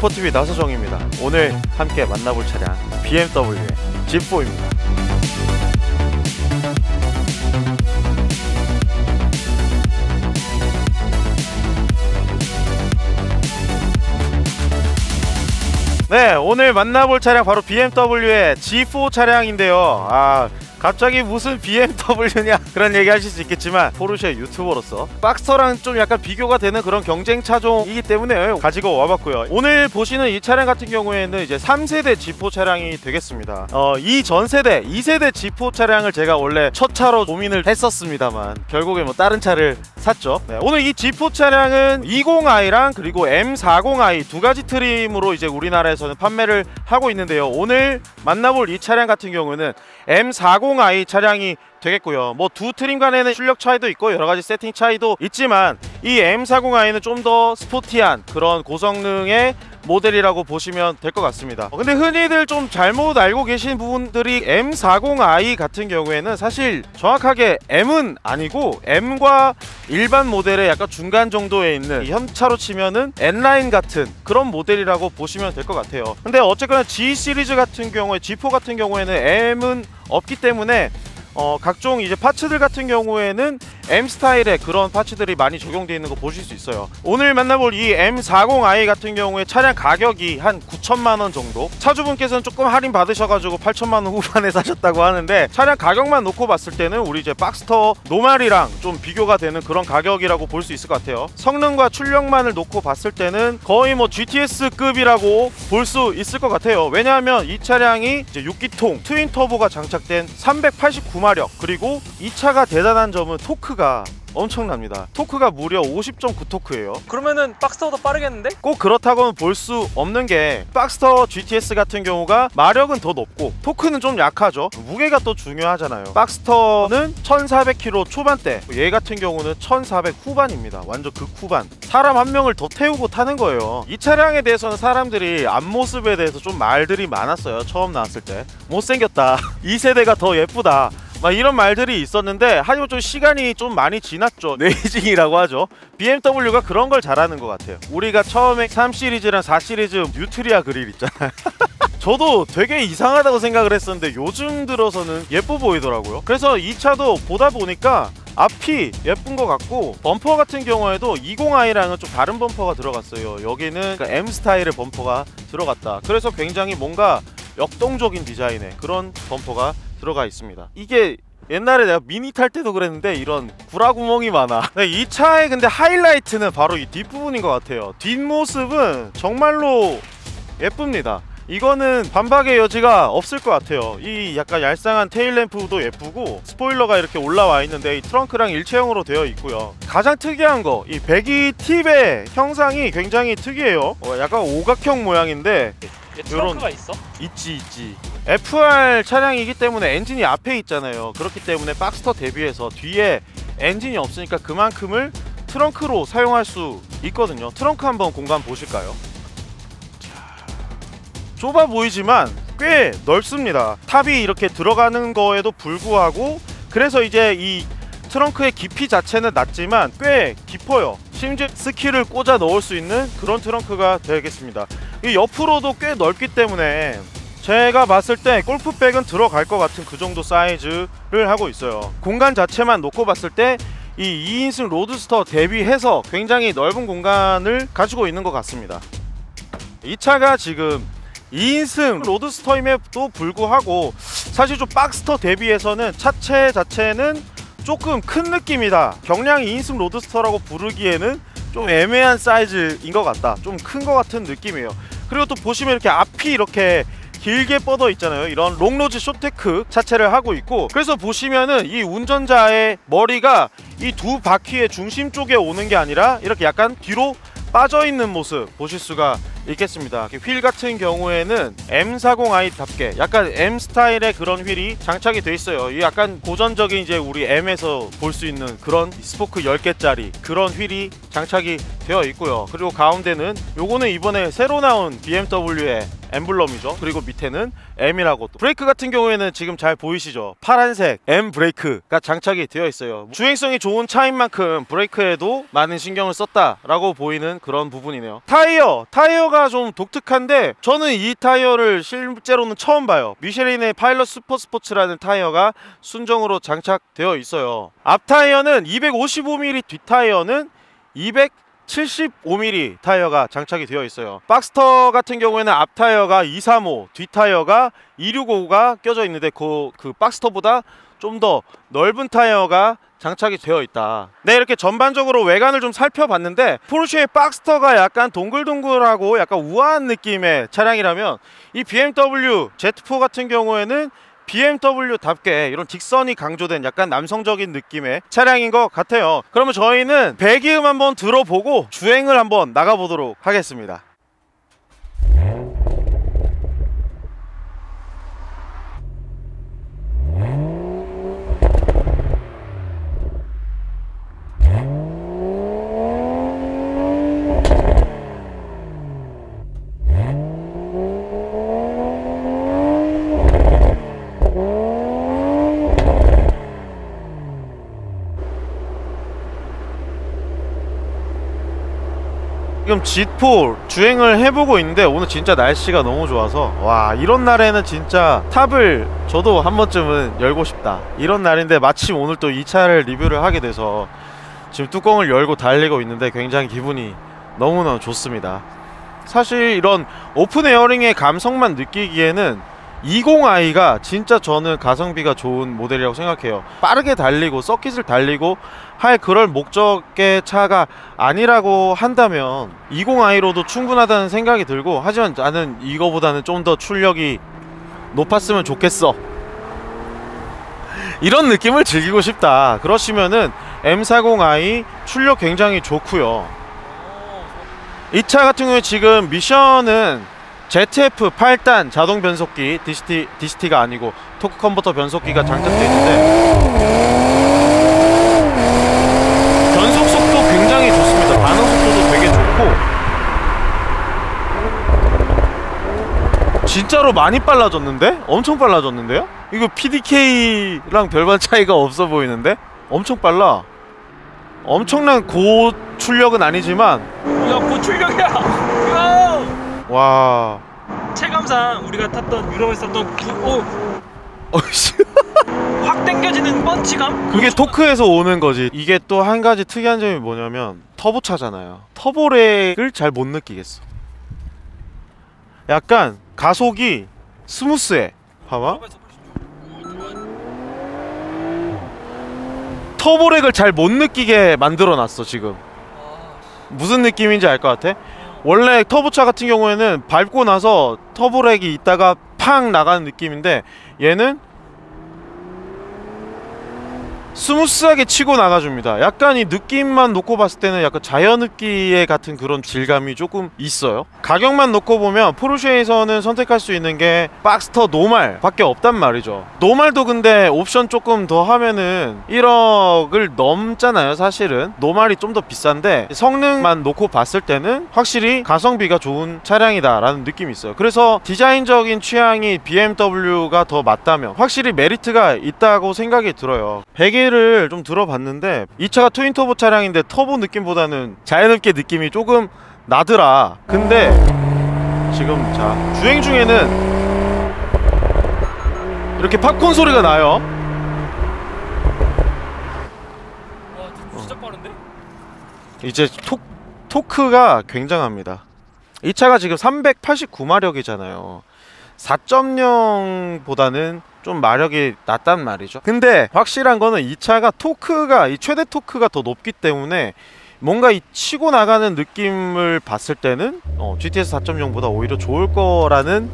스포티비 나서정입니다. 오늘 함께 만나볼 차량 BMW의 G4입니다. 네, 오늘 만나볼 차량 바로 BMW의 G4 차량인데요. 갑자기 무슨 BMW냐 그런 얘기 하실 수 있겠지만, 포르쉐 유튜버로서 박스터랑 좀 약간 비교가 되는 그런 경쟁 차종이기 때문에 가지고 와봤고요. 오늘 보시는 이 차량 같은 경우에는 이제 3세대 G4 차량이 되겠습니다. 이 전세대 2세대 G4 차량을 제가 원래 첫 차로 고민을 했었습니다만 결국에 뭐 다른 차를 샀죠. 네, 오늘 이 G4 차량은 20i랑 그리고 M40i 두 가지 트림으로 이제 우리나라에서는 판매를 하고 있는데요. 오늘 만나볼 이 차량 같은 경우는 M40i 차량이 되겠고요. 뭐 두 트림 간에는 출력 차이도 있고 여러가지 세팅 차이도 있지만, 이 M40i는 좀 더 스포티한 그런 고성능의 모델이라고 보시면 될 것 같습니다. 근데 흔히들 좀 잘못 알고 계신 부분들이, M40i 같은 경우에는 사실 정확하게 M은 아니고 M과 일반 모델의 약간 중간 정도에 있는, 현차로 치면은 N라인 같은 그런 모델이라고 보시면 될 것 같아요. 근데 어쨌거나 G 시리즈 같은 경우에, G4 같은 경우에는 M은 없기 때문에 각종 이제 파츠들 같은 경우에는 M 스타일의 그런 파츠들이 많이 적용되어 있는 거 보실 수 있어요. 오늘 만나볼 이 M40i 같은 경우에 차량 가격이 한 9천만원 정도, 차주분께서는 조금 할인 받으셔가지고 8천만원 후반에 사셨다고 하는데, 차량 가격만 놓고 봤을 때는 우리 이제 박스터 노말이랑 좀 비교가 되는 그런 가격이라고 볼 수 있을 것 같아요. 성능과 출력만을 놓고 봤을 때는 거의 뭐 GTS급이라고 볼 수 있을 것 같아요. 왜냐하면 이 차량이 이제 6기통 트윈 터보가 장착된 389마력, 그리고 이 차가 대단한 점은 토크가 엄청납니다. 토크가 무려 50.9토크예요. 그러면은 박스터보다 빠르겠는데? 꼭 그렇다고는 볼 수 없는 게, 박스터 GTS 같은 경우가 마력은 더 높고 토크는 좀 약하죠. 무게가 또 중요하잖아요. 박스터는 1400kg 초반대, 얘 같은 경우는 1400 후반입니다. 완전 극후반. 사람 한 명을 더 태우고 타는 거예요. 이 차량에 대해서는 사람들이 앞모습에 대해서 좀 말들이 많았어요. 처음 나왔을 때 못생겼다, 2세대가 더 예쁘다, 막 이런 말들이 있었는데, 하지만 좀 시간이 좀 많이 지났죠. 네이징이라고 하죠. BMW가 그런 걸 잘하는 것 같아요. 우리가 처음에 3시리즈랑 4시리즈 뉴트리아 그릴 있잖아요. 저도 되게 이상하다고 생각을 했었는데 요즘 들어서는 예뻐 보이더라고요. 그래서 이 차도 보다 보니까 앞이 예쁜 것 같고, 범퍼 같은 경우에도 20i랑은 좀 다른 범퍼가 들어갔어요. 여기는 M 스타일의 범퍼가 들어갔다. 그래서 굉장히 뭔가 역동적인 디자인의 그런 범퍼가 들어가 있습니다. 이게 옛날에 내가 미니 탈 때도 그랬는데 이런 구라구멍이 많아. 이 차의 근데 하이라이트는 바로 이 뒷부분인 것 같아요. 뒷모습은 정말로 예쁩니다. 이거는 반박의 여지가 없을 것 같아요. 이 약간 얄쌍한 테일램프도 예쁘고, 스포일러가 이렇게 올라와 있는데 이 트렁크랑 일체형으로 되어 있고요. 가장 특이한 거, 이 배기 팁의 형상이 굉장히 특이해요. 약간 오각형 모양인데, 얘 트렁크가 있어? 있지. FR 차량이기 때문에 엔진이 앞에 있잖아요. 그렇기 때문에 박스터 대비해서 뒤에 엔진이 없으니까 그만큼을 트렁크로 사용할 수 있거든요. 트렁크 한번 공간 보실까요? 좁아 보이지만 꽤 넓습니다. 탑이 이렇게 들어가는 거에도 불구하고, 그래서 이제 이 트렁크의 깊이 자체는 낮지만 꽤 깊어요. 심지어 스키를 꽂아 넣을 수 있는 그런 트렁크가 되겠습니다. 이 옆으로도 꽤 넓기 때문에 제가 봤을 때 골프백은 들어갈 것 같은 그 정도 사이즈를 하고 있어요. 공간 자체만 놓고 봤을 때 이 2인승 로드스터 대비해서 굉장히 넓은 공간을 가지고 있는 것 같습니다. 이 차가 지금 2인승 로드스터임에도 불구하고 사실 좀 박스터 대비해서는 차체 자체는 조금 큰 느낌이다. 경량 2인승 로드스터라고 부르기에는 좀 애매한 사이즈인 것 같다. 좀 큰 것 같은 느낌이에요. 그리고 또 보시면 이렇게 앞이 이렇게 길게 뻗어 있잖아요. 이런 롱로즈 쇼테크 차체를 하고 있고, 그래서 보시면은 이 운전자의 머리가 이 두 바퀴의 중심 쪽에 오는 게 아니라 이렇게 약간 뒤로 빠져있는 모습 보실 수가 있겠습니다. 휠 같은 경우에는 M40i답게 약간 M 스타일의 그런 휠이 장착이 돼 있어요. 이 약간 고전적인 이제 우리 M에서 볼 수 있는 그런 스포크 10개짜리 그런 휠이 장착이 되어 있고요. 그리고 가운데는 요거는 이번에 새로 나온 BMW의 엠블럼이죠. 그리고 밑에는 M이라고. 브레이크 같은 경우에는 지금 잘 보이시죠? 파란색 M 브레이크가 장착이 되어 있어요. 주행성이 좋은 차인 만큼 브레이크에도 많은 신경을 썼다라고 보이는 그런 부분이네요. 타이어가 좀 독특한데 저는 이 타이어를 실제로는 처음 봐요. 미쉐린의 파일럿 슈퍼 스포츠라는 타이어가 순정으로 장착되어 있어요. 앞 타이어는 255mm, 뒷 타이어는 275mm 타이어가 장착이 되어 있어요. 박스터 같은 경우에는 앞 타이어가 235, 뒷 타이어가 265가 껴져 있는데 그 박스터보다 좀 더 넓은 타이어가 장착이 되어 있다. 네, 이렇게 전반적으로 외관을 좀 살펴봤는데 포르쉐의 박스터가 약간 동글동글하고 약간 우아한 느낌의 차량이라면 이 BMW Z4 같은 경우에는 BMW답게 이런 직선이 강조된 약간 남성적인 느낌의 차량인 것 같아요. 그러면 저희는 배기음 한번 들어보고 주행을 한번 나가보도록 하겠습니다. 지금 G4 주행을 해보고 있는데 오늘 진짜 날씨가 너무 좋아서 와, 이런 날에는 진짜 탑을 저도 한 번쯤은 열고 싶다. 이런 날인데 마침 오늘 또 이 차를 리뷰를 하게 돼서 지금 뚜껑을 열고 달리고 있는데 굉장히 기분이 너무너무 좋습니다. 사실 이런 오픈 에어링의 감성만 느끼기에는 20i가 진짜 저는 가성비가 좋은 모델이라고 생각해요. 빠르게 달리고 서킷을 달리고 할 그럴 목적의 차가 아니라고 한다면 20i로도 충분하다는 생각이 들고, 하지만 나는 이거보다는 좀 더 출력이 높았으면 좋겠어, 이런 느낌을 즐기고 싶다 그러시면은 M40i 출력 굉장히 좋고요. 이 차 같은 경우에 지금 미션은 ZF 8단 자동 변속기, DCT가 아니고 토크 컨버터 변속기가 장착되어 있는데 변속 속도 굉장히 좋습니다. 반응 속도도 되게 좋고 진짜로 많이 빨라졌는데? 엄청 빨라졌는데요? 이거 PDK랑 별반 차이가 없어 보이는데? 엄청 빨라. 엄청난 고출력은 아니지만 야, 고출력이야. 와, 체감상 우리가 탔던 유럽에서 탔던 어이씨 확 당겨지는 펀치감? 그게 토크에서 오는 거지. 이게 또 한 가지 특이한 점이 뭐냐면 터보차잖아요. 터보렉을 잘 못 느끼겠어. 약간 가속이 스무스해. 봐봐, 터보렉을 잘 못 느끼게 만들어놨어. 지금 무슨 느낌인지 알 것 같아? 원래 터보차 같은 경우에는 밟고 나서 터보렉이 있다가 팡 나가는 느낌인데 얘는 스무스하게 치고 나가줍니다. 약간 이 느낌만 놓고 봤을 때는 약간 자연흡기의 같은 그런 질감이 조금 있어요. 가격만 놓고 보면 포르쉐에서는 선택할 수 있는 게 박스터 노말 밖에 없단 말이죠. 노말도 근데 옵션 조금 더 하면은 1억을 넘잖아요. 사실은 노말이 좀 더 비싼데 성능만 놓고 봤을 때는 확실히 가성비가 좋은 차량이다 라는 느낌이 있어요. 그래서 디자인적인 취향이 BMW가 더 맞다면 확실히 메리트가 있다고 생각이 들어요. 배기를 좀 들어봤는데 이 차가 트윈터보 차량인데 터보 느낌보다는 자연흡기 느낌이 조금 나더라. 근데 지금 자 주행 중에는 이렇게 팝콘 소리가 나요. 와, 진짜 빠른데? 이제 토크가 굉장합니다. 이 차가 지금 389마력이잖아요 4.0보다는 좀 마력이 낮단 말이죠. 근데 확실한 거는 이 차가 토크가, 이 최대 토크가 더 높기 때문에 뭔가 이 치고 나가는 느낌을 봤을 때는 GTS 4.0보다 오히려 좋을 거라는,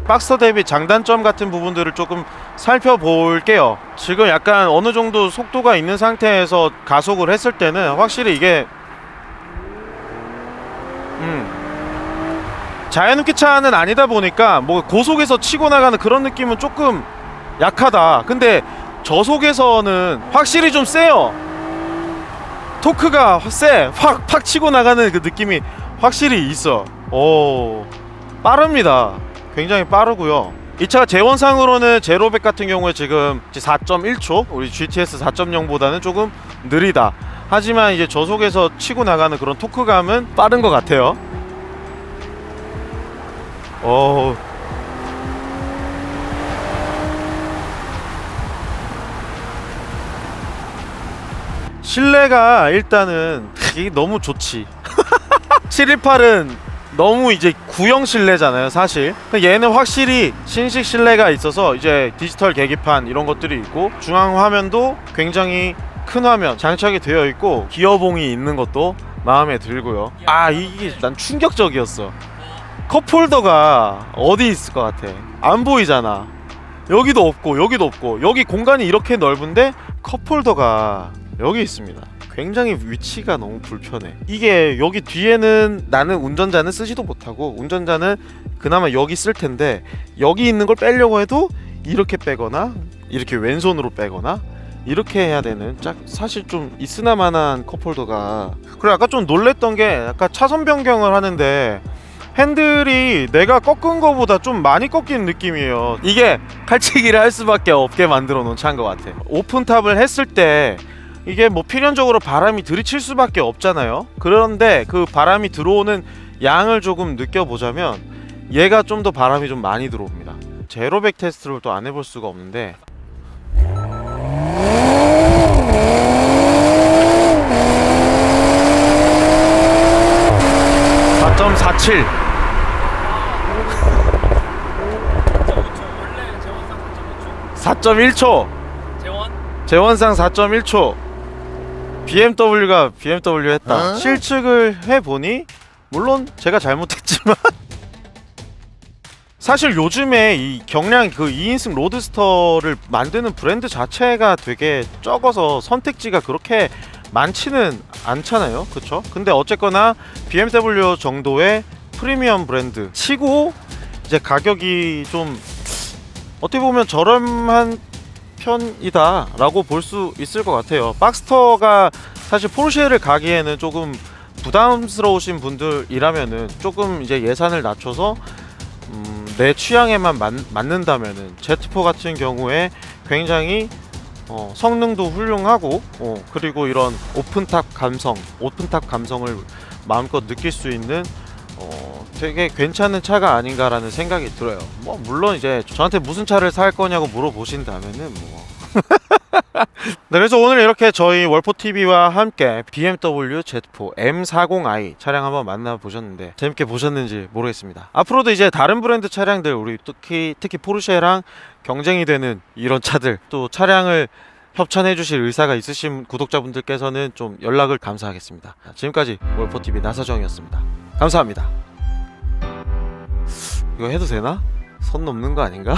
박스터 대비 장단점 같은 부분들을 조금 살펴볼게요. 지금 약간 어느 정도 속도가 있는 상태에서 가속을 했을 때는 확실히 이게 자연흡기 차는 아니다 보니까 뭐 고속에서 치고 나가는 그런 느낌은 조금 약하다. 근데 저속에서는 확실히 좀 세요. 토크가 세, 확 치고 나가는 그 느낌이 확실히 있어. 오, 빠릅니다. 굉장히 빠르고요. 이 차가 제원상으로는 제로백 같은 경우에 지금 4.1초, 우리 GTS 4.0보다는 조금 느리다. 하지만 이제 저속에서 치고 나가는 그런 토크감은 빠른 것 같아요. 실내가 일단은 이게 너무 좋지. 718은 너무 이제 구형 실내잖아요 사실. 얘는 확실히 신식 실내가 있어서 이제 디지털 계기판 이런 것들이 있고 중앙 화면도 굉장히 큰 화면 장착이 되어 있고 기어봉이 있는 것도 마음에 들고요. 아, 이게 난 충격적이었어. 컵홀더가 어디 있을 것 같아? 안 보이잖아. 여기도 없고 여기도 없고, 여기 공간이 이렇게 넓은데 컵홀더가 여기 있습니다. 굉장히 위치가 너무 불편해. 이게 여기 뒤에는 나는 운전자는 쓰지도 못하고, 운전자는 그나마 여기 쓸 텐데 여기 있는 걸 빼려고 해도 이렇게 빼거나 이렇게 왼손으로 빼거나 이렇게 해야 되는, 사실 좀 있으나마나한 컵홀더가. 그리고 아까 좀 놀랬던 게, 아까 차선 변경을 하는데 핸들이 내가 꺾은 거보다 좀 많이 꺾이는 느낌이에요. 이게 칼치기를 할 수밖에 없게 만들어 놓은 차인 것 같아. 오픈탑을 했을 때 이게 뭐 필연적으로 바람이 들이칠 수밖에 없잖아요. 그런데 그 바람이 들어오는 양을 조금 느껴보자면 얘가 좀 더 바람이 좀 많이 들어옵니다. 제로백 테스트를 또 안 해볼 수가 없는데, 4.47. 4.1초. 재원상 4.1초. BMW가 BMW 했다. 실측을 해보니 물론 제가 잘못했지만 사실 요즘에 이 경량 그 2인승 로드스터를 만드는 브랜드 자체가 되게 적어서 선택지가 그렇게 많지는 않잖아요, 그쵸? 근데 어쨌거나 BMW 정도의 프리미엄 브랜드 치고 이제 가격이 좀 어떻게 보면 저렴한 편이다 라고 볼 수 있을 것 같아요. 박스터가 사실 포르쉐를 가기에는 조금 부담스러우신 분들이라면은 조금 이제 예산을 낮춰서 내 취향에만 맞는다면은 Z4 같은 경우에 굉장히 성능도 훌륭하고 그리고 이런 오픈탑 감성을 마음껏 느낄 수 있는 되게 괜찮은 차가 아닌가라는 생각이 들어요. 뭐 물론 이제 저한테 무슨 차를 살 거냐고 물어보신다면은 뭐 네, 그래서 오늘 이렇게 저희 월포TV와 함께 BMW Z4 M40i 차량 한번 만나보셨는데 재밌게 보셨는지 모르겠습니다. 앞으로도 이제 다른 브랜드 차량들, 우리 특히 포르쉐랑 경쟁이 되는 이런 차들, 또 차량을 협찬해 주실 의사가 있으신 구독자분들께서는 좀 연락을 감사하겠습니다. 지금까지 월포TV 나사정이었습니다. 감사합니다. 이거 해도 되나? 선 넘는 거 아닌가?